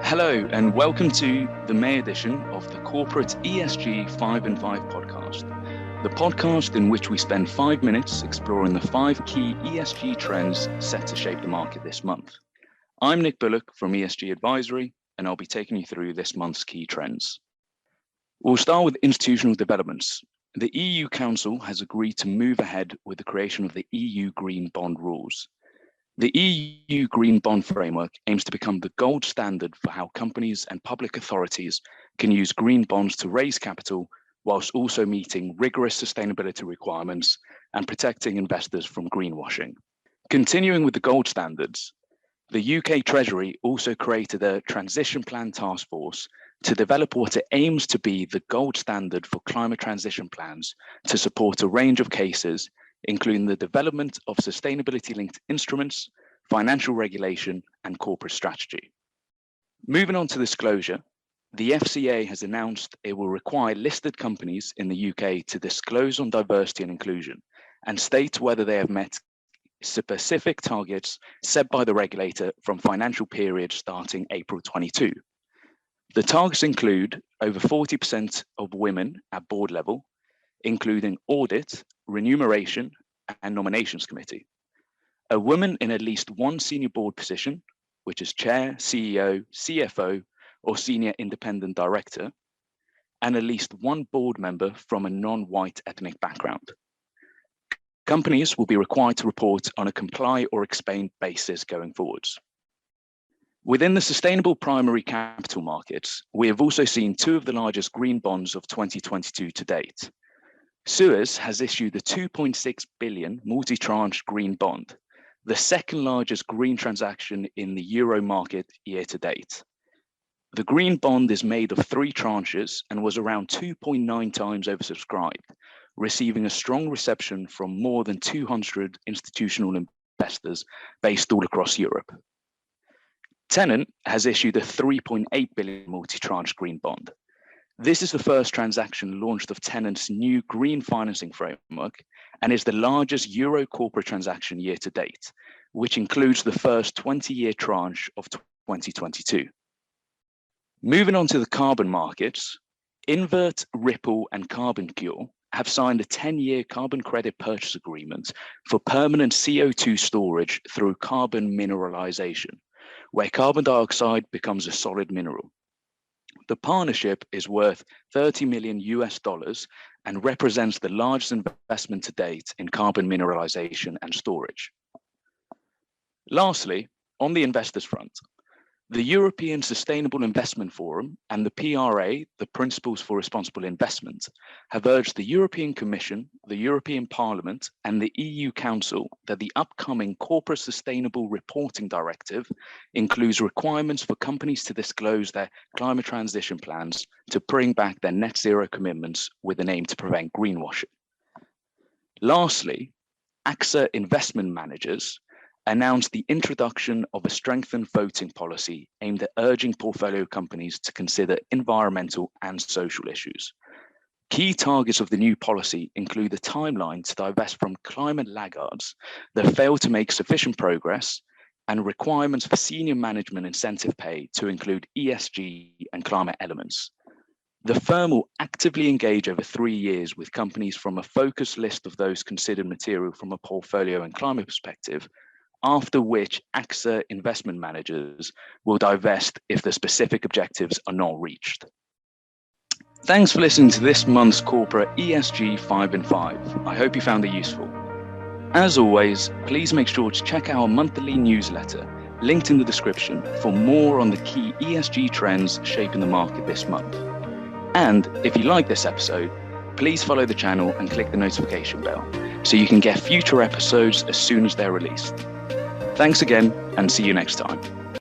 Hello and welcome to the May edition of the Corporate ESG 5 and 5 podcast, the podcast in which we spend 5 minutes exploring the 5 key ESG trends set to shape the market this month. I'm Nick Bulloch from ESG Advisory, and I'll be taking you through this month's key trends. We'll start with institutional developments. The EU Council has agreed to move ahead with the creation of the EU Green Bond rules. The EU Green Bond Framework aims to become the gold standard for how companies and public authorities can use green bonds to raise capital, whilst also meeting rigorous sustainability requirements and protecting investors from greenwashing. Continuing with the gold standards, the UK Treasury also created a transition plan task force to develop what it aims to be the gold standard for climate transition plans to support a range of cases, including the development of sustainability-linked instruments, financial regulation, and corporate strategy. Moving on to disclosure, the FCA has announced it will require listed companies in the UK to disclose on diversity and inclusion and state whether they have met specific targets set by the regulator from financial periods starting April 22. The targets include over 40% of women at board level, including audit, remuneration, and nominations committee. A woman in at least one senior board position, which is chair, CEO, CFO, or senior independent director, and at least one board member from a non-white ethnic background. Companies will be required to report on a comply or explain basis going forwards. Within the sustainable primary capital markets, we have also seen two of the largest green bonds of 2022 to date. Suez has issued a 2.6 billion multi-tranche green bond, the second largest green transaction in the euro market year to date. The green bond is made of 3 tranches and was around 2.9 times oversubscribed, receiving a strong reception from more than 200 institutional investors based all across Europe. Tennant has issued a 3.8 billion multi-tranche green bond. This is the first transaction launched of Tennant's new green financing framework and is the largest euro corporate transaction year to date, which includes the first 20-year tranche of 2022. Moving on to the carbon markets, Invert, Ripple, and CarbonCure have signed a 10-year carbon credit purchase agreement for permanent CO2 storage through carbon mineralization, where carbon dioxide becomes a solid mineral. The partnership is worth $30 million and represents the largest investment to date in carbon mineralization and storage. Lastly, on the investors front, the European Sustainable Investment Forum and the PRA, the Principles for Responsible Investment, have urged the European Commission, the European Parliament, and the EU Council that the upcoming Corporate Sustainable Reporting Directive includes requirements for companies to disclose their climate transition plans to bring back their net zero commitments with an aim to prevent greenwashing. Lastly, AXA Investment Managers announced the introduction of a strengthened voting policy aimed at urging portfolio companies to consider environmental and social issues. Key targets of the new policy include a timeline to divest from climate laggards that fail to make sufficient progress and requirements for senior management incentive pay to include ESG and climate elements. The firm will actively engage over 3 years with companies from a focused list of those considered material from a portfolio and climate perspective, after which AXA Investment Managers will divest if the specific objectives are not reached. Thanks for listening to this month's Corporate ESG 5 and 5. I hope you found it useful. As always, please make sure to check our monthly newsletter, linked in the description, for more on the key ESG trends shaping the market this month. And if you like this episode, please follow the channel and click the notification bell so you can get future episodes as soon as they're released. Thanks again, and see you next time.